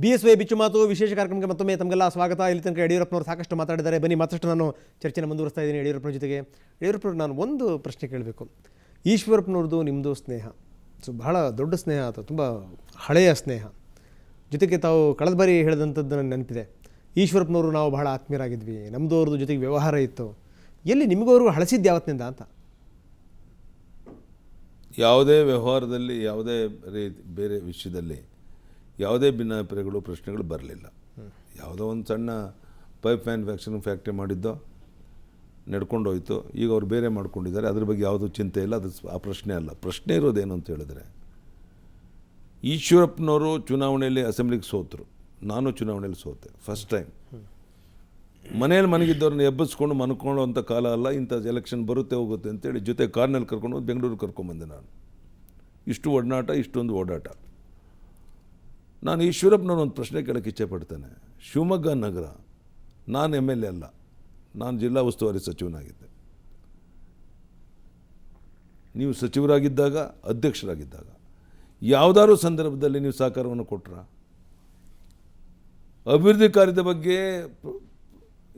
BSY ಬಿಚ್ಚು ಮಾತು ವಿಶೇಷ ಕಾರ್ಯಕ್ರಮಕ್ಕೆ ಮತ್ತೊಮ್ಮೆ ತಮಗೆಲ್ಲ ಸ್ವಾಗತ. ಇಲ್ಲಿ ತನಕ ಯಡಿಯೂರಪ್ಪನವರು ಸಾಕಷ್ಟು ಮಾತಾಡಿದ್ದಾರೆ. ಬನ್ನಿ ಮತ್ತಷ್ಟು ನಾನು ಚರ್ಚೆನ ಮುಂದುವರಿಸ್ತಾ ಇದ್ದೀನಿ ಯಡಿಯೂರಪ್ಪನ ಜೊತೆಗೆ. ಯಡಿಯೂರಪ್ಪನವ್ರು ನಾನು ಒಂದು ಪ್ರಶ್ನೆ ಕೇಳಬೇಕು. ಈಶ್ವರಪ್ಪನವ್ರದ್ದು ನಿಮ್ಮದು ಸ್ನೇಹ ಬಹಳ ದೊಡ್ಡ ಸ್ನೇಹ, ಅಥವಾ ತುಂಬ ಹಳೆಯ ಸ್ನೇಹ. ಜೊತೆಗೆ ತಾವು ಕಳೆದ ಬಾರಿ ಹೇಳಿದಂಥದ್ದು ನನಗೆ ನೆನಪಿದೆ. ಈಶ್ವರಪ್ಪನವರು ನಾವು ಬಹಳ ಆತ್ಮೀಯರಾಗಿದ್ವಿ, ನಮ್ಮದು ಅವ್ರದ್ದು ಜೊತೆಗೆ ವ್ಯವಹಾರ ಇತ್ತು. ಎಲ್ಲಿ ನಿಮಗವ್ರಿಗೂ ಹಳಸಿದ್ದು ಯಾವತ್ತಿನಿಂದ ಅಂತ? ಯಾವುದೇ ವ್ಯವಹಾರದಲ್ಲಿ, ಯಾವುದೇ ಬೇರೆ ವಿಷಯದಲ್ಲಿ ಯಾವುದೇ ಭಿನ್ನಾಭಿಪ್ರಾಯಗಳು, ಪ್ರಶ್ನೆಗಳು ಬರಲಿಲ್ಲ. ಯಾವುದೋ ಒಂದು ಸಣ್ಣ ಪೈಪ್ ಮ್ಯಾನುಫ್ಯಾಕ್ಚರಿಂಗ್ ಫ್ಯಾಕ್ಟ್ರಿ ಮಾಡಿದ್ದೋ ನಡ್ಕೊಂಡು ಹೋಯಿತು. ಈಗ ಅವ್ರು ಬೇರೆ ಮಾಡ್ಕೊಂಡಿದ್ದಾರೆ, ಅದ್ರ ಬಗ್ಗೆ ಯಾವುದೂ ಚಿಂತೆ ಇಲ್ಲ. ಅದು ಆ ಪ್ರಶ್ನೆ ಅಲ್ಲ. ಪ್ರಶ್ನೆ ಇರೋದೇನು ಅಂತ ಹೇಳಿದ್ರೆ, ಈಶ್ವರಪ್ಪನವರು ಚುನಾವಣೆಯಲ್ಲಿ ಅಸೆಂಬ್ಲಿಗೆ ಸೋತರು, ನಾನು ಚುನಾವಣೆಯಲ್ಲಿ ಸೋತೆ ಫಸ್ಟ್ ಟೈಮ್. ಮನೇಲಿ ಮನೆಗಿದ್ದವ್ರನ್ನ ಎಬ್ಬಿಸ್ಕೊಂಡು ಮನ್ಕೊಳ್ಳೋ ಕಾಲ ಅಲ್ಲ. ಇಂಥ ಎಲೆಕ್ಷನ್ ಬರುತ್ತೆ ಹೋಗುತ್ತೆ ಅಂತೇಳಿ ಜೊತೆ ಕಾರ್ನಲ್ಲಿ ಕರ್ಕೊಂಡು ಬೆಂಗಳೂರಿಗೆ ಕರ್ಕೊಂಬಂದೆ ನಾನು. ಇಷ್ಟು ಒಡನಾಟ, ಇಷ್ಟೊಂದು ಓಡಾಟ. ನಾನು ಈಶ್ವರಪ್ಪನವ್ರು ಒಂದು ಪ್ರಶ್ನೆ ಕೇಳೋಕ್ಕೆ ಇಚ್ಛೆಪಡ್ತೇನೆ. ಶಿವಮೊಗ್ಗ ನಗರ, ನಾನು MLA ಅಲ್ಲ, ನಾನು ಜಿಲ್ಲಾ ಉಸ್ತುವಾರಿ ಸಚಿವನಾಗಿದ್ದೆ. ನೀವು ಸಚಿವರಾಗಿದ್ದಾಗ, ಅಧ್ಯಕ್ಷರಾಗಿದ್ದಾಗ ಯಾವುದಾದ್ರೂ ಸಂದರ್ಭದಲ್ಲಿ ನೀವು ಸಹಕಾರವನ್ನು ಕೊಟ್ರಾ? ಅಭಿವೃದ್ಧಿ ಕಾರ್ಯದ ಬಗ್ಗೆ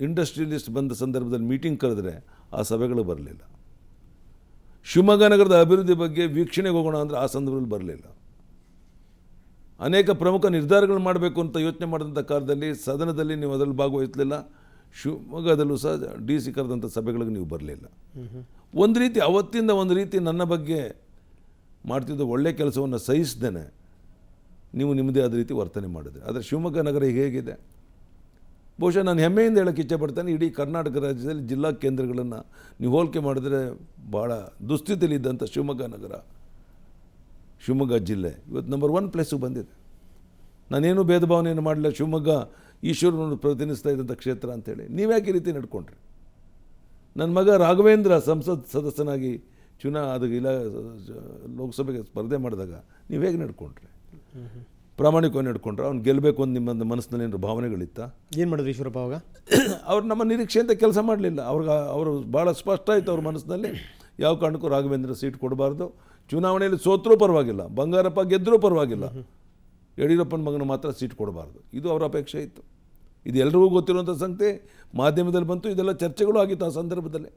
ಇಂಡಸ್ಟ್ರಿಯಲಿಸ್ಟ್ ಬಂದ ಸಂದರ್ಭದಲ್ಲಿ ಮೀಟಿಂಗ್ ಕರೆದ್ರೆ ಆ ಸಭೆಗಳು ಬರಲಿಲ್ಲ. ಶಿವಮೊಗ್ಗ ನಗರದ ಅಭಿವೃದ್ಧಿ ಬಗ್ಗೆ ವೀಕ್ಷಣೆಗೆ ಹೋಗೋಣ ಅಂದರೆ ಆ ಸಂದರ್ಭದಲ್ಲಿ ಬರಲಿಲ್ಲ. ಅನೇಕ ಪ್ರಮುಖ ನಿರ್ಧಾರಗಳು ಮಾಡಬೇಕು ಅಂತ ಯೋಚನೆ ಮಾಡಿದಂಥ ಕಾಲದಲ್ಲಿ ಸದನದಲ್ಲಿ ನೀವು ಅದರಲ್ಲಿ ಭಾಗವಹಿಸಲಿಲ್ಲ. ಶಿವಮೊಗ್ಗದಲ್ಲೂ ಸಹ DC ಕರೆದಂಥ ಸಭೆಗಳಿಗೆ ನೀವು ಬರಲಿಲ್ಲ. ಒಂದು ರೀತಿ ಅವತ್ತಿಂದ ಒಂದು ರೀತಿ ನನ್ನ ಬಗ್ಗೆ ಮಾಡ್ತಿದ್ದ ಒಳ್ಳೆಯ ಕೆಲಸವನ್ನು ಸಹಿಸ್ದೇನೆ ನೀವು ನಿಮ್ಮದೇ ಆದ ರೀತಿ ವರ್ತನೆ ಮಾಡಿದೆ. ಆದರೆ ಶಿವಮೊಗ್ಗ ನಗರ ಹೇಗಿದೆ? ಬಹುಶಃ ನಾನು ಹೆಮ್ಮೆಯಿಂದ ಹೇಳೋಕ್ಕೆ ಇಚ್ಛೆಪಡ್ತೇನೆ, ಇಡೀ ಕರ್ನಾಟಕ ರಾಜ್ಯದಲ್ಲಿ ಜಿಲ್ಲಾ ಕೇಂದ್ರಗಳನ್ನು ನೀವು ಹೋಲಿಕೆ ಮಾಡಿದ್ರೆ ಭಾಳ ದುಸ್ಥಿತಿಯಲ್ಲಿದ್ದಂಥ ಶಿವಮೊಗ್ಗ ನಗರ, ಶಿವಮೊಗ್ಗ ಜಿಲ್ಲೆ ಇವತ್ತು ನಂಬರ್ 1 ಪ್ಲೇಸಿಗೆ ಬಂದಿದೆ. ನಾನೇನು ಭೇದ ಭಾವನೆಯನ್ನು ಮಾಡಲಿಲ್ಲ. ಶಿವಮೊಗ್ಗ ಈಶ್ವರನನ್ನು ಪ್ರತಿನಿಧಿಸ್ತಾ ಇದ್ದಂಥ ಕ್ಷೇತ್ರ ಅಂತೇಳಿ ನೀವ್ಯಾಕೆ ಈ ರೀತಿ ನಡ್ಕೊಂಡ್ರಿ? ನನ್ನ ಮಗ ರಾಘವೇಂದ್ರ ಸಂಸತ್ ಸದಸ್ಯನಾಗಿ ಲೋಕಸಭೆಗೆ ಸ್ಪರ್ಧೆ ಮಾಡಿದಾಗ ನೀವು ಹೇಗೆ ನಡ್ಕೊಂಡ್ರಿ? ಪ್ರಾಮಾಣಿಕವಾಗಿ ನಡ್ಕೊಂಡ್ರೆ ಅವ್ನು ಗೆಲ್ಲಬೇಕು ಅಂತ ನಿಮ್ಮ ಮನಸ್ಸಿನಲ್ಲಿ ಏನಾದ್ರು ಭಾವನೆಗಳಿತ್ತ? ಏನು ಮಾಡಿದ್ರು ಈಶ್ವರಪ್ಪ ಅವಾಗ? ಅವ್ರು ನಮ್ಮ ನಿರೀಕ್ಷೆಯಂತೆ ಕೆಲಸ ಮಾಡಲಿಲ್ಲ. ಅವರು ಭಾಳ ಸ್ಪಷ್ಟ ಆಯಿತು ಅವ್ರ ಮನಸ್ಸಿನಲ್ಲಿ, ಯಾವ ಕಾರಣಕ್ಕೂ ರಾಘವೇಂದ್ರ ಸೀಟ್ ಕೊಡಬಾರ್ದು. ಚುನಾವಣೆಯಲ್ಲಿ ಸೋತರೂ ಪರವಾಗಿಲ್ಲ, ಬಂಗಾರಪ್ಪ ಗೆದ್ದರೂ ಪರವಾಗಿಲ್ಲ, ಯಡಿಯೂರಪ್ಪನ ಮಗನ ಮಾತ್ರ ಸೀಟ್ ಕೊಡಬಾರ್ದು. ಇದು ಅವರ ಅಪೇಕ್ಷೆ ಇತ್ತು. ಇದು ಎಲ್ರಿಗೂ ಗೊತ್ತಿರುವಂಥ ಸಂಗತಿ. ಮಾಧ್ಯಮದಲ್ಲಿ ಬಂತು, ಇದೆಲ್ಲ ಚರ್ಚೆಗಳು ಆಗಿತ್ತು ಆ ಸಂದರ್ಭದಲ್ಲಿ.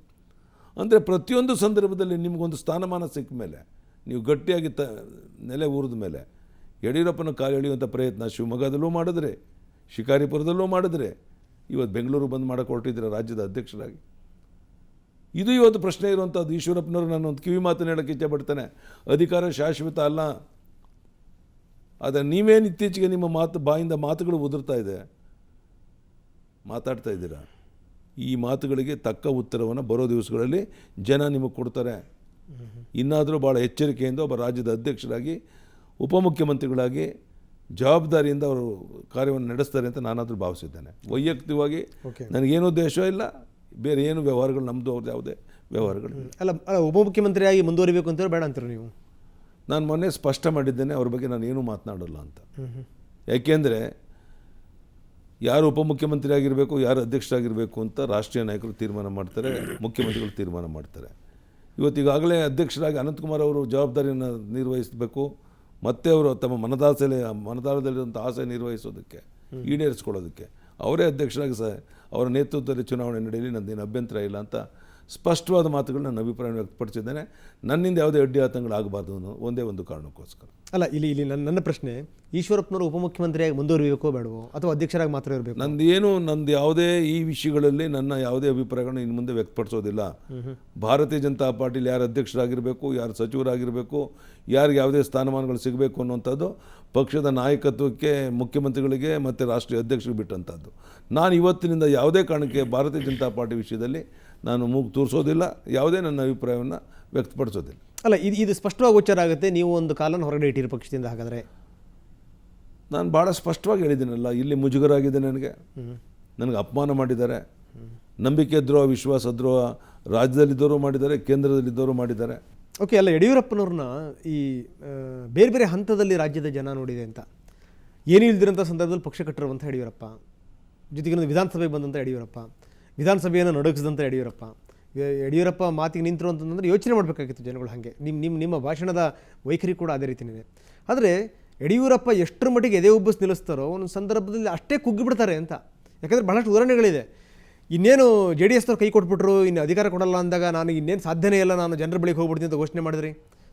ಅಂದರೆ ಪ್ರತಿಯೊಂದು ಸಂದರ್ಭದಲ್ಲಿ ನಿಮಗೊಂದು ಸ್ಥಾನಮಾನ ಸಿಕ್ಕ ಮೇಲೆ, ನೀವು ಗಟ್ಟಿಯಾಗಿ ನೆಲೆ ಊರಿದ ಮೇಲೆ ಯಡಿಯೂರಪ್ಪನ ಕಾಲು ಎಳೆಯುವಂಥ ಪ್ರಯತ್ನ ಶಿವಮೊಗ್ಗದಲ್ಲೂ ಮಾಡಿದ್ರೆ, ಶಿಕಾರಿಪುರದಲ್ಲೂ ಮಾಡಿದ್ರೆ, ಇವತ್ತು ಬೆಂಗಳೂರು ಬಂದು ಮಾಡೋಕ್ಕೆ ಹೊರಟಿದ್ದೀರ ರಾಜ್ಯದ ಅಧ್ಯಕ್ಷರಾಗಿ. ಇದು ಇವತ್ತು ಪ್ರಶ್ನೆ ಇರುವಂಥದ್ದು. ಈಶ್ವರಪ್ಪನವರು ನಾನು ಒಂದು ಕಿವಿ ಮಾತನ್ನು ಹೇಳೋಕ್ಕೆ ಇಚ್ಛೆಪಡ್ತೇನೆ. ಅಧಿಕಾರ ಶಾಶ್ವತ ಅಲ್ಲ. ಆದರೆ ನೀವೇನು ಇತ್ತೀಚೆಗೆ ನಿಮ್ಮ ಬಾಯಿಂದ ಮಾತುಗಳು ಉದುರ್ತಾ ಇದೆ, ಮಾತಾಡ್ತಾ ಇದ್ದೀರಾ, ಈ ಮಾತುಗಳಿಗೆ ತಕ್ಕ ಉತ್ತರವನ್ನು ಬರೋ ದಿವಸಗಳಲ್ಲಿ ಜನ ನಿಮಗೆ ಕೊಡ್ತಾರೆ. ಇನ್ನಾದರೂ ಭಾಳ ಎಚ್ಚರಿಕೆಯಿಂದ ಒಬ್ಬ ರಾಜ್ಯದ ಅಧ್ಯಕ್ಷರಾಗಿ, ಉಪಮುಖ್ಯಮಂತ್ರಿಗಳಾಗಿ ಜವಾಬ್ದಾರಿಯಿಂದ ಅವರು ಕಾರ್ಯವನ್ನು ನಡೆಸ್ತಾರೆ ಅಂತ ನಾನಾದರೂ ಭಾವಿಸಿದ್ದೇನೆ. ವೈಯಕ್ತಿಕವಾಗಿ ನನಗೇನೂ ಉದ್ದೇಶ ಇಲ್ಲ, ಬೇರೆ ಏನು ವ್ಯವಹಾರಗಳು ನಮ್ಮದು ಅವ್ರದ್ದು ಯಾವುದೇ ವ್ಯವಹಾರಗಳು ಅಲ್ಲ. ಉಪಮುಖ್ಯಮಂತ್ರಿಯಾಗಿ ಮುಂದುವರಿಬೇಕು ಅಂತ ಬೇಡ ಅಂತಾರೆ ನೀವು? ನಾನು ಮೊನ್ನೆ ಸ್ಪಷ್ಟ ಮಾಡಿದ್ದೇನೆ, ಅವ್ರ ಬಗ್ಗೆ ನಾನು ಏನೂ ಮಾತನಾಡಲ್ಲ ಅಂತ. ಯಾಕೆಂದರೆ ಯಾರು ಉಪಮುಖ್ಯಮಂತ್ರಿ ಆಗಿರಬೇಕು, ಯಾರು ಅಧ್ಯಕ್ಷರಾಗಿರಬೇಕು ಅಂತ ರಾಷ್ಟ್ರೀಯ ನಾಯಕರು ತೀರ್ಮಾನ ಮಾಡ್ತಾರೆ, ಮುಖ್ಯಮಂತ್ರಿಗಳು ತೀರ್ಮಾನ ಮಾಡ್ತಾರೆ. ಇವತ್ತಿಗಾಗಲೇ ಅಧ್ಯಕ್ಷರಾಗಿ ಅನಂತಕುಮಾರ್ ಅವರು ಜವಾಬ್ದಾರಿಯನ್ನು ನಿರ್ವಹಿಸಬೇಕು. ಮತ್ತು ಅವರು ತಮ್ಮ ಮನದಾಳದಲ್ಲಿರುವಂಥ ಆಸೆ ನಿರ್ವಹಿಸೋದಕ್ಕೆ, ಈಡೇರಿಸ್ಕೊಳ್ಳೋದಕ್ಕೆ ಅವರೇ ಅಧ್ಯಕ್ಷರಾಗಿ ಅವರ ನೇತೃತ್ವದಲ್ಲಿ ಚುನಾವಣೆ ನಡೆಯಲಿ, ನನ್ನದೇನು ಅಭ್ಯಂತರ ಇಲ್ಲ ಅಂತ ಸ್ಪಷ್ಟವಾದ ಮಾತುಗಳು ನನ್ನ ಅಭಿಪ್ರಾಯ ವ್ಯಕ್ತಪಡಿಸಿದ್ದೇನೆ. ನನ್ನಿಂದ ಯಾವುದೇ ಅಡ್ಡಿ ಆತಂಕಗಳಾಗಬಾರ್ದು ಅನ್ನೋ ಒಂದೇ ಒಂದು ಕಾರಣಕ್ಕೋಸ್ಕರ. ಅಲ್ಲ, ಇಲ್ಲಿ ನನ್ನ ಪ್ರಶ್ನೆ, ಈಶ್ವರಪ್ಪನವರು ಉಪಮುಖ್ಯಮಂತ್ರಿಯಾಗಿ ಮುಂದುವರಿಬೇಕೋ ಬೇಡವೋ, ಅಥವಾ ಅಧ್ಯಕ್ಷರಾಗಿ ಮಾತ್ರ ಇರಬೇಕು? ನಂದು ಯಾವುದೇ ಈ ವಿಷಯಗಳಲ್ಲಿ ನನ್ನ ಯಾವುದೇ ಅಭಿಪ್ರಾಯಗಳನ್ನು ಇನ್ನು ಮುಂದೆ ವ್ಯಕ್ತಪಡಿಸೋದಿಲ್ಲ. ಭಾರತೀಯ ಜನತಾ ಪಾರ್ಟಿಲಿ ಯಾರು ಅಧ್ಯಕ್ಷರಾಗಿರಬೇಕು, ಯಾರು ಸಚಿವರಾಗಿರಬೇಕು, ಯಾರಿಗೆ ಯಾವುದೇ ಸ್ಥಾನಮಾನಗಳು ಸಿಗಬೇಕು ಅನ್ನೋಂಥದ್ದು ಪಕ್ಷದ ನಾಯಕತ್ವಕ್ಕೆ, ಮುಖ್ಯಮಂತ್ರಿಗಳಿಗೆ ಮತ್ತು ರಾಷ್ಟ್ರೀಯ ಅಧ್ಯಕ್ಷರಿಗೆ ಬಿಟ್ಟಂಥದ್ದು. ನಾನು ಇವತ್ತಿನಿಂದ ಯಾವುದೇ ಕಾರಣಕ್ಕೆ ಭಾರತೀಯ ಜನತಾ ಪಾರ್ಟಿ ವಿಷಯದಲ್ಲಿ ನಾನು ಮೂಗು ತೋರಿಸೋದಿಲ್ಲ, ಯಾವುದೇ ನನ್ನ ಅಭಿಪ್ರಾಯವನ್ನು ವ್ಯಕ್ತಪಡಿಸೋದಿಲ್ಲ. ಅಲ್ಲ, ಇದು ಸ್ಪಷ್ಟವಾಗಿ ಗೋಚರ ಆಗುತ್ತೆ. ನೀವು ಒಂದು ಕಾಲನ್ನು ಹೊರಗಡೆ ಇಟ್ಟಿರೋ ಪಕ್ಷದಿಂದ, ಹಾಗಾದರೆ ನಾನು ಭಾಳ ಸ್ಪಷ್ಟವಾಗಿ ಹೇಳಿದ್ದೀನಲ್ಲ, ಇಲ್ಲಿ ಮುಜುಗರ ಆಗಿದೆ ನನಗೆ ಅಪಮಾನ ಮಾಡಿದ್ದಾರೆ, ನಂಬಿಕೆ ದ್ರೋಹ, ವಿಶ್ವಾಸ ದ್ರೋಹ ರಾಜ್ಯದಲ್ಲಿದ್ದವರು ಮಾಡಿದ್ದಾರೆ, ಕೇಂದ್ರದಲ್ಲಿದ್ದವರು ಮಾಡಿದ್ದಾರೆ. ಓಕೆ. ಅಲ್ಲ, ಯಡಿಯೂರಪ್ಪನವ್ರನ್ನ ಈ ಬೇರೆ ಬೇರೆ ಹಂತದಲ್ಲಿ ರಾಜ್ಯದ ಜನ ನೋಡಿದೆ ಅಂತ. ಏನೂ ಇಲ್ದಿರೋಂಥ ಸಂದರ್ಭದಲ್ಲಿ ಪಕ್ಷ ಕಟ್ಟಿರುವಂಥ ಯಡಿಯೂರಪ್ಪ, ಜೊತೆಗೆ ವಿಧಾನಸಭೆಗೆ ಬಂದಂಥ ಯಡಿಯೂರಪ್ಪ, ವಿಧಾನಸಭೆಯನ್ನು ನಡುಗಿಸಿದಂಥ ಯಡಿಯೂರಪ್ಪ ಮಾತಿಗೆ ನಿಂತರು ಅಂತಂದರೆ ಯೋಚನೆ ಮಾಡಬೇಕಾಗಿತ್ತು ಜನಗಳು. ಹಾಗೆ ನಿಮ್ಮ ಭಾಷಣದ ವೈಖರಿ ಕೂಡ ಅದೇ ರೀತಿಯೇ. ಆದರೆ ಯಡಿಯೂರಪ್ಪ ಎಷ್ಟರ ಮಟ್ಟಿಗೆ ಎದೆ ಉಬ್ಬಿಸಿ ನಿಲ್ಲಿಸ್ತಾರೋ ಒಂದು ಸಂದರ್ಭದಲ್ಲಿ ಅಷ್ಟೇ ಕುಗ್ಗಿಬಿಡ್ತಾರೆ ಅಂತ. ಯಾಕಂದರೆ ಬಹಳಷ್ಟು ಉದಾಹರಣೆಗಳಿದೆ. ಇನ್ನೇನು ಜೆ ಡಿ ಎಸ್ನವ್ರು ಕೈ ಕೊಟ್ಬಿಟ್ರು, ಇನ್ನು ಅಧಿಕಾರ ಕೊಡಲ್ಲ ಅಂದಾಗ ನಾನು ಇನ್ನೇನು ಸಾಧ್ಯನೇ ಇಲ್ಲ, ನಾನು ಜನರ ಬಳಿಗೆ ಹೋಗ್ಬಿಡ್ತೀನಿ ಅಂತ ಘೋಷಣೆ ಮಾಡಿದ್ರಿ,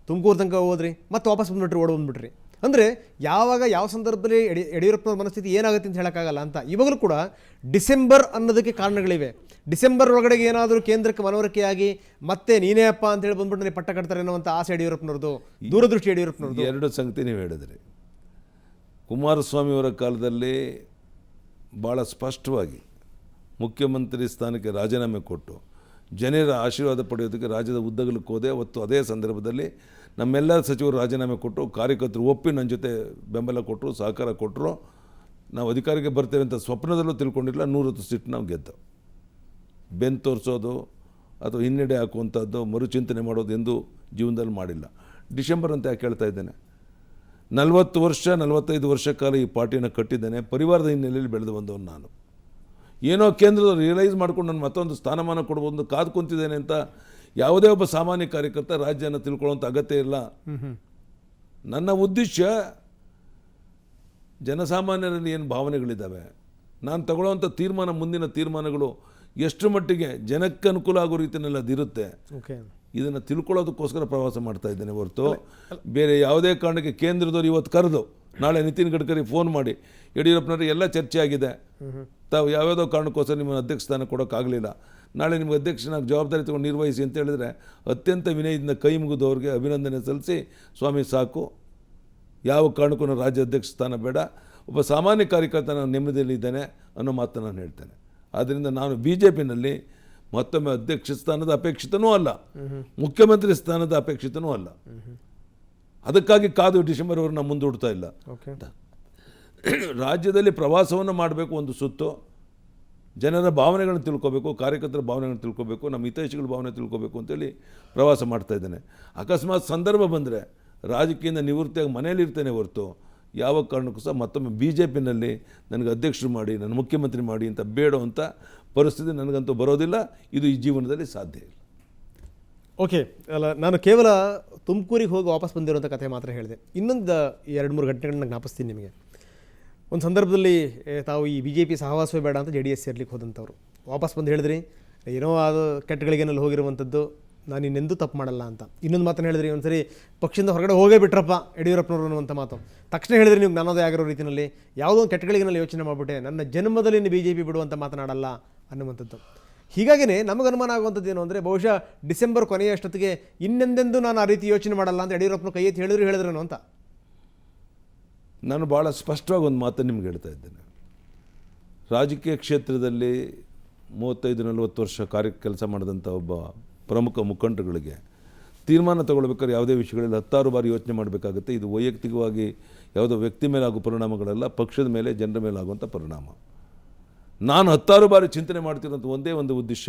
ತುಮಕೂರು ತನಕ ಹೋದ್ರಿ, ಮತ್ತೆ ವಾಪಸ್ ಬಂದುಬಿಟ್ರಿ, ಓಡ್ ಬಂದುಬಿಟ್ರಿ. ಅಂದರೆ ಯಾವಾಗ ಯಾವ ಸಂದರ್ಭದಲ್ಲಿ ಯಡಿಯೂರಪ್ಪನವ್ರ ಮನಸ್ಥಿತಿ ಏನಾಗುತ್ತೆ ಅಂತ ಹೇಳೋಕ್ಕಾಗಲ್ಲ ಅಂತ. ಇವಾಗಲೂ ಕೂಡ ಡಿಸೆಂಬರ್ ಅನ್ನೋದಕ್ಕೆ ಕಾರಣಗಳಿವೆ. ಡಿಸೆಂಬರ್ ಒಳಗಡೆಗೆ ಏನಾದರೂ ಕೇಂದ್ರಕ್ಕೆ ಮನವರಿಕೆಯಾಗಿ ಮತ್ತೆ ನೀನೇ ಅಪ್ಪ ಅಂತ ಹೇಳಿ ಬಂದ್ಬಿಟ್ಟು ನನಗೆ ಪಟ್ಟ ಕಟ್ತಾರೆ ಅನ್ನೋಂಥ ಆಸೆ ಯಡಿಯೂರಪ್ಪನವ್ರದ್ದು, ದೂರದೃಷ್ಟಿ ಯಡಿಯೂರಪ್ಪನವ್ರದ್ದು. ಎರಡು ಸಂಗತಿ ನೀವು ಹೇಳಿದ್ರಿ. ಕುಮಾರಸ್ವಾಮಿಯವರ ಕಾಲದಲ್ಲಿ ಭಾಳ ಸ್ಪಷ್ಟವಾಗಿ ಮುಖ್ಯಮಂತ್ರಿ ಸ್ಥಾನಕ್ಕೆ ರಾಜೀನಾಮೆ ಕೊಟ್ಟು ಜನರ ಆಶೀರ್ವಾದ ಪಡೆಯೋದಕ್ಕೆ ರಾಜ್ಯದ ಉದ್ದಗಲಕ್ಕೆ ಹೋದೆ. ಅವತ್ತು ಅದೇ ಸಂದರ್ಭದಲ್ಲಿ ನಮ್ಮೆಲ್ಲ ಸಚಿವರು ರಾಜೀನಾಮೆ ಕೊಟ್ಟು ಕಾರ್ಯಕರ್ತರು ಒಪ್ಪಿ ನನ್ನ ಜೊತೆ ಬೆಂಬಲ ಕೊಟ್ಟರು, ಸಹಕಾರ ಕೊಟ್ಟರು. ನಾವು ಅಧಿಕಾರಕ್ಕೆ ಬರ್ತೇವೆ ಅಂತ ಸ್ವಪ್ನದಲ್ಲೂ ತಿಳ್ಕೊಂಡಿಲ್ಲ. 100 ಸೀಟ್ ನಾವು ಗೆದ್ದು. ಬೆನ್ನು ತೋರಿಸೋದು ಅಥವಾ ಹಿನ್ನಡೆ ಹಾಕುವಂಥದ್ದು, ಮರುಚಿಂತನೆ ಮಾಡೋದು ಎಂದು ಜೀವನದಲ್ಲಿ ಮಾಡಿಲ್ಲ. ಡಿಸೆಂಬರ್ ಅಂತ ಯಾಕೆ ಹೇಳ್ತಾ ಇದ್ದೇನೆ, 40 ವರ್ಷ 45 ವರ್ಷ ಕಾಲ ಈ ಪಾರ್ಟಿಯನ್ನು ಕಟ್ಟಿದ್ದೇನೆ. ಪರಿವಾರದ ಹಿನ್ನೆಲೆಯಲ್ಲಿ ಬೆಳೆದು ಬಂದವನು ನಾನು. ಏನೋ ಕೇಂದ್ರದವ್ರು ರಿಯಲೈಸ್ ಮಾಡ್ಕೊಂಡು ನಾನು ಮತ್ತೊಂದು ಸ್ಥಾನಮಾನ ಕೊಡ್ಬೋದು ಕಾದು ಕುಂತಿದ್ದೇನೆ ಅಂತ ಯಾವುದೇ ಒಬ್ಬ ಸಾಮಾನ್ಯ ಕಾರ್ಯಕರ್ತ ರಾಜ್ಯನ ತಿಳ್ಕೊಳ್ಳೋಂಥ ಅಗತ್ಯ ಇಲ್ಲ. ನನ್ನ ಉದ್ದೇಶ ಜನಸಾಮಾನ್ಯರಲ್ಲಿ ಏನು ಭಾವನೆಗಳಿದ್ದಾವೆ, ನಾನು ತಗೊಳ್ಳೋವಂಥ ತೀರ್ಮಾನ, ಮುಂದಿನ ತೀರ್ಮಾನಗಳು ಎಷ್ಟು ಮಟ್ಟಿಗೆ ಜನಕ್ಕೆ ಅನುಕೂಲ ಆಗೋ ರೀತಿಯಲ್ಲಿ ಅದಿರುತ್ತೆ, ಇದನ್ನು ತಿಳ್ಕೊಳ್ಳೋದಕ್ಕೋಸ್ಕರ ಪ್ರವಾಸ ಮಾಡ್ತಾ ಇದ್ದೇನೆ ಹೊರತು ಬೇರೆ ಯಾವುದೇ ಕಾರಣಕ್ಕೆ. ಕೇಂದ್ರದವ್ರು ಇವತ್ತು ಕರೆದು ನಾಳೆ ನಿತಿನ್ ಗಡ್ಕರಿ ಫೋನ್ ಮಾಡಿ ಯಡಿಯೂರಪ್ಪನವ್ರಿಗೆ ಎಲ್ಲ ಚರ್ಚೆ ಆಗಿದೆ, ತಾವು ಯಾವ್ಯಾವುದೋ ಕಾರಣಕ್ಕೋಸ್ಕರ ನಿಮ್ಮ ಅಧ್ಯಕ್ಷ ಸ್ಥಾನ ಕೊಡೋಕ್ಕಾಗಲಿಲ್ಲ, ನಾಳೆ ನಿಮ್ಗೆ ಅಧ್ಯಕ್ಷನಾಗಿ ಜವಾಬ್ದಾರಿ ತೊಗೊಂಡು ನಿರ್ವಹಿಸಿ ಅಂತ ಹೇಳಿದ್ರೆ ಅತ್ಯಂತ ವಿನಯದಿಂದ ಕೈ ಮುಗಿದವ್ರಿಗೆ ಅಭಿನಂದನೆ ಸಲ್ಲಿಸಿ, ಸ್ವಾಮಿ ಸಾಕು, ಯಾವ ಕಾರಣಕ್ಕೂ ನಾನು ರಾಜ್ಯ ಅಧ್ಯಕ್ಷ ಸ್ಥಾನ ಬೇಡ, ಒಬ್ಬ ಸಾಮಾನ್ಯ ಕಾರ್ಯಕರ್ತ ನಾನು ನೆಮ್ಮದಿಯಲ್ಲಿದ್ದೇನೆ ಅನ್ನೋ ಮಾತನ್ನು ನಾನು ಹೇಳ್ತೇನೆ. ಆದ್ದರಿಂದ ನಾನು BJPನಲ್ಲಿ ಮತ್ತೊಮ್ಮೆ ಅಧ್ಯಕ್ಷ ಸ್ಥಾನದ ಅಪೇಕ್ಷಿತನೂ ಅಲ್ಲ, ಮುಖ್ಯಮಂತ್ರಿ ಸ್ಥಾನದ ಅಪೇಕ್ಷಿತನೂ ಅಲ್ಲ. ಅದಕ್ಕಾಗಿ ಕಾದು ಡಿಸೆಂಬರ್ವರೆಗೆ ನಾವು ಮುಂದೂಡ್ತಾ ಇಲ್ಲ. ರಾಜ್ಯದಲ್ಲಿ ಪ್ರವಾಸವನ್ನು ಮಾಡಬೇಕು, ಒಂದು ಸುತ್ತು ಜನರ ಭಾವನೆಗಳನ್ನು ತಿಳ್ಕೊಬೇಕು, ಕಾರ್ಯಕರ್ತರ ಭಾವನೆಗಳನ್ನು ತಿಳ್ಕೊಬೇಕು, ನಮ್ಮ ಹಿತೈಷಿಗಳ ಭಾವನೆ ತಿಳ್ಕೊಬೇಕು ಅಂತೇಳಿ ಪ್ರವಾಸ ಮಾಡ್ತಾ ಇದ್ದೇನೆ. ಅಕಸ್ಮಾತ್ ಸಂದರ್ಭ ಬಂದರೆ ರಾಜಕೀಯದಿಂದ ನಿವೃತ್ತಿಯಾಗಿ ಮನೇಲಿ ಇರ್ತೇನೆ ಹೊರತು ಯಾವ ಕಾರಣಕ್ಕೂ ಸಹ ಮತ್ತೊಮ್ಮೆ BJPನಲ್ಲಿ ನನಗೆ ಅಧ್ಯಕ್ಷರು ಮಾಡಿ, ನನ್ನ ಮುಖ್ಯಮಂತ್ರಿ ಮಾಡಿ ಅಂತ ಬೇಡುವಂಥ ಪರಿಸ್ಥಿತಿ ನನಗಂತೂ ಬರೋದಿಲ್ಲ. ಇದು ಈ ಜೀವನದಲ್ಲಿ ಸಾಧ್ಯ ಇಲ್ಲ. ಓಕೆ, ಅಲ್ಲ, ನಾನು ಕೇವಲ ತುಮಕೂರಿಗೆ ಹೋಗಿ ವಾಪಸ್ ಬಂದಿರೋಂಥ ಕಥೆ ಮಾತ್ರ ಹೇಳಿದೆ. ಇನ್ನೊಂದು 2-3 ಗಂಟೆಗಳನ್ನ ಜ್ಞಾಪಿಸ್ತೀನಿ ನಿಮಗೆ. ಒಂದು ಸಂದರ್ಭದಲ್ಲಿ ತಾವು ಈ BJP ಸಹವಾಸವೇ ಬೇಡ ಅಂತ JDS ಸೇರ್ಲಿಕ್ಕೆ ಹೋದಂಥವ್ರು ವಾಪಸ್ ಬಂದು ಹೇಳಿದ್ರಿ, ಏನೋ ಅದು ಕೆಟ್ಟಗಳಿಗೇನಲ್ಲಿ ಹೋಗಿರುವಂಥದ್ದು, ನಾನು ಇನ್ನೆಂದೂ ತಪ್ಪು ಮಾಡಲ್ಲ ಅಂತ. ಇನ್ನೊಂದು ಮಾತನ್ನು ಹೇಳಿದ್ರಿ, ಒಂದು ಸರಿ ಪಕ್ಷದಿಂದ ಹೊರಗಡೆ ಹೋಗೇ ಬಿಟ್ರಪ್ಪ ಯಡಿಯೂರಪ್ಪನವರು ಅನ್ನುವಂಥ ಮಾತು. ತಕ್ಷಣ ಹೇಳಿದ್ರಿ ನೀವು ಜ್ಞಾನೋದಯ ಆಗಿರೋ ರೀತಿಯಲ್ಲಿ, ಯಾವುದೋ ಒಂದು ಕೆಟ್ಟಗಳಿಗೇನಲ್ಲಿ ಯೋಚನೆ ಮಾಡಿಬಿಟ್ಟೆ, ನನ್ನ ಜನ್ಮದಲ್ಲಿ ಇನ್ನು BJP ಬಿಡುವಂಥ ಮಾತನಾಡಲ್ಲ ಅನ್ನುವಂಥದ್ದು. ಹೀಗಾಗಿಯೇ ನಮಗೆ ಅನುಮಾನ ಆಗುವಂಥದ್ದು ಏನು ಅಂದರೆ, ಬಹುಶಃ ಡಿಸೆಂಬರ್ ಕೊನೆಯಷ್ಟೊತ್ತಿಗೆ ಇನ್ನೆಂದೆಂದೂ ನಾನು ಆ ರೀತಿ ಯೋಚನೆ ಮಾಡಲ್ಲ ಅಂತ ಯಡಿಯೂರಪ್ಪನ ಕೈ ಎತ್ತಿ ಹೇಳಿದ್ರೇನೋ ಅಂತ. ನಾನು ಭಾಳ ಸ್ಪಷ್ಟವಾಗಿ ಒಂದು ಮಾತನ್ನು ನಿಮ್ಗೆ ಹೇಳ್ತಾ ಇದ್ದೇನೆ. ರಾಜಕೀಯ ಕ್ಷೇತ್ರದಲ್ಲಿ 35-40 ವರ್ಷ ಕೆಲಸ ಮಾಡಿದಂಥ ಒಬ್ಬ ಪ್ರಮುಖ ಮುಖಂಡರುಗಳಿಗೆ ತೀರ್ಮಾನ ತಗೊಳ್ಬೇಕಾದ್ರೆ ಯಾವುದೇ ವಿಷಯಗಳಲ್ಲಿ 10 ಬಾರಿ ಯೋಚನೆ ಮಾಡಬೇಕಾಗುತ್ತೆ. ಇದು ವೈಯಕ್ತಿಕವಾಗಿ ಯಾವುದೋ ವ್ಯಕ್ತಿ ಮೇಲೆ ಆಗೋ ಪರಿಣಾಮಗಳಲ್ಲ, ಪಕ್ಷದ ಮೇಲೆ, ಜನರ ಮೇಲೆ ಆಗುವಂಥ ಪರಿಣಾಮ. ನಾನು 10 ಬಾರಿ ಚಿಂತನೆ ಮಾಡ್ತಿರೋಂಥ ಒಂದೇ ಒಂದು ಉದ್ದೇಶ,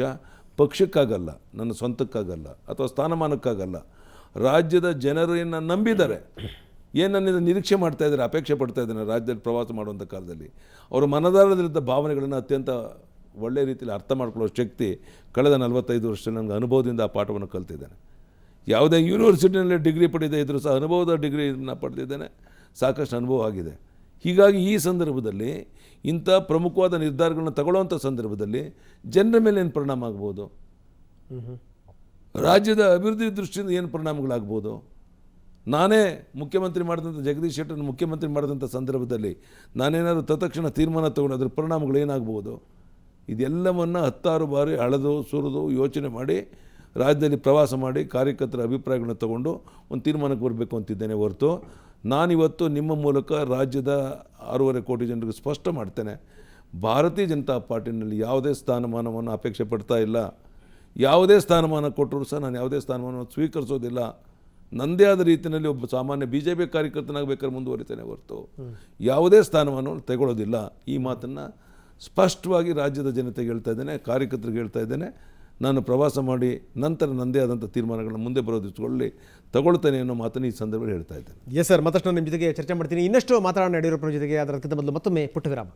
ಪಕ್ಷಕ್ಕಾಗಲ್ಲ, ನನ್ನ ಸ್ವಂತಕ್ಕಾಗಲ್ಲ, ಅಥವಾ ಸ್ಥಾನಮಾನಕ್ಕಾಗಲ್ಲ. ರಾಜ್ಯದ ಜನರನ್ನು ನಂಬಿದ್ದಾರೆ, ಏನು ನನ್ನಿಂದ ನಿರೀಕ್ಷೆ ಮಾಡ್ತಾ ಇದ್ದಾರೆ, ಅಪೇಕ್ಷೆ ಪಡ್ತಾ ಇದ್ದಾರೆ. ರಾಜ್ಯದಲ್ಲಿ ಪ್ರವಾಸ ಮಾಡುವಂಥ ಕಾಲದಲ್ಲಿ ಅವರ ಮನದಾಳದಲ್ಲಿದ್ದ ಭಾವನೆಗಳನ್ನು ಅತ್ಯಂತ ಒಳ್ಳೆಯ ರೀತಿಯಲ್ಲಿ ಅರ್ಥ ಮಾಡ್ಕೊಳ್ಳೋ ಶಕ್ತಿ ಕಳೆದ 45 ವರ್ಷ ನನಗೆ ಅನುಭವದಿಂದ ಆ ಪಾಠವನ್ನು ಕಲ್ತಿದ್ದೇನೆ. ಯಾವುದೇ ಯೂನಿವರ್ಸಿಟಿನಲ್ಲಿ ಡಿಗ್ರಿ ಪಡೆದೇ ಇದ್ದರೂ ಸಹ ಅನುಭವದ ಡಿಗ್ರಿನ ಪಡೆದಿದ್ದೇನೆ, ಸಾಕಷ್ಟು ಅನುಭವ ಆಗಿದೆ. ಹೀಗಾಗಿ ಈ ಸಂದರ್ಭದಲ್ಲಿ ಇಂಥ ಪ್ರಮುಖವಾದ ನಿರ್ಧಾರಗಳನ್ನ ತಗೊಳ್ಳುವಂಥ ಸಂದರ್ಭದಲ್ಲಿ ಜನರ ಮೇಲೆ ಏನು ಪರಿಣಾಮ ಆಗ್ಬೋದು, ರಾಜ್ಯದ ಅಭಿವೃದ್ಧಿ ದೃಷ್ಟಿಯಿಂದ ಏನು ಪರಿಣಾಮಗಳಾಗ್ಬೋದು. ನಾನೇ ಮುಖ್ಯಮಂತ್ರಿ ಮಾಡಿದಂಥ ಜಗದೀಶ್ ಶೆಟ್ಟರ್ನ ಮುಖ್ಯಮಂತ್ರಿ ಮಾಡಿದಂಥ ಸಂದರ್ಭದಲ್ಲಿ ನಾನೇನಾದರೂ ತತ್ಕ್ಷಣ ತೀರ್ಮಾನ ತಗೊಂಡು ಅದರ ಪರಿಣಾಮಗಳು ಏನಾಗ್ಬೋದು, ಇದೆಲ್ಲವನ್ನು 10 ಬಾರಿ ಅಳೆದು ಸುರಿದು ಯೋಚನೆ ಮಾಡಿ ರಾಜ್ಯದಲ್ಲಿ ಪ್ರವಾಸ ಮಾಡಿ ಕಾರ್ಯಕರ್ತರ ಅಭಿಪ್ರಾಯಗಳನ್ನ ತಗೊಂಡು ಒಂದು ತೀರ್ಮಾನಕ್ಕೆ ಬರಬೇಕು ಅಂತಿದ್ದೇನೆ ಹೊರತು ನಾನಿವತ್ತು ನಿಮ್ಮ ಮೂಲಕ ರಾಜ್ಯದ 6.5 ಕೋಟಿ ಜನರಿಗೆ ಸ್ಪಷ್ಟ ಮಾಡ್ತೇನೆ, ಭಾರತೀಯ ಜನತಾ ಪಾರ್ಟಿನಲ್ಲಿ ಯಾವುದೇ ಸ್ಥಾನಮಾನವನ್ನು ಅಪೇಕ್ಷೆ ಪಡ್ತಾ ಇಲ್ಲ. ಯಾವುದೇ ಸ್ಥಾನಮಾನ ಕೊಟ್ಟರೂ ಸಹ ನಾನು ಯಾವುದೇ ಸ್ಥಾನಮಾನವನ್ನು ಸ್ವೀಕರಿಸೋದಿಲ್ಲ. ನನ್ನದೇ ಆದ ರೀತಿಯಲ್ಲಿ ಒಬ್ಬ ಸಾಮಾನ್ಯ BJP ಕಾರ್ಯಕರ್ತನಾಗಬೇಕಾದ್ರೆ ಮುಂದುವರಿತೇನೆ ಹೊರತು ಯಾವುದೇ ಸ್ಥಾನಮಾನವನ್ನು ತಗೊಳ್ಳೋದಿಲ್ಲ. ಈ ಮಾತನ್ನು ಸ್ಪಷ್ಟವಾಗಿ ರಾಜ್ಯದ ಜನತೆಗೆ ಹೇಳ್ತಾ ಇದ್ದೇನೆ, ಕಾರ್ಯಕರ್ತರಿಗೆ ಹೇಳ್ತಾ ಇದ್ದೇನೆ. ನಾನು ಪ್ರವಾಸ ಮಾಡಿ ನಂತರ ನನ್ನದೇ ಆದಂಥ ತೀರ್ಮಾನಗಳನ್ನು ಮುಂದೆ ಬರೋದಿಸ್ಕೊಳ್ಳಿ ತಗೊಳ್ತೇನೆ ಅನ್ನೋ ಮಾತನ್ನು ಈ ಸಂದರ್ಭದಲ್ಲಿ ಹೇಳ್ತಾ ಇದ್ದೇನೆ. ಎಸ್ ಸರ್, ಮತ್ತಷ್ಟು ನಿಮ್ಮ ಜೊತೆಗೆ ಚರ್ಚೆ ಮಾಡ್ತೀನಿ. ಇನ್ನಷ್ಟು ಮಾತಾಡೋಣ ಯಡಿಯೂರಪ್ಪನ ಜೊತೆಗೆ. ಅದರ ಮೊದಲು ಮತ್ತೊಮ್ಮೆ ಪುಟ್ಟ ವಿರಾಮ.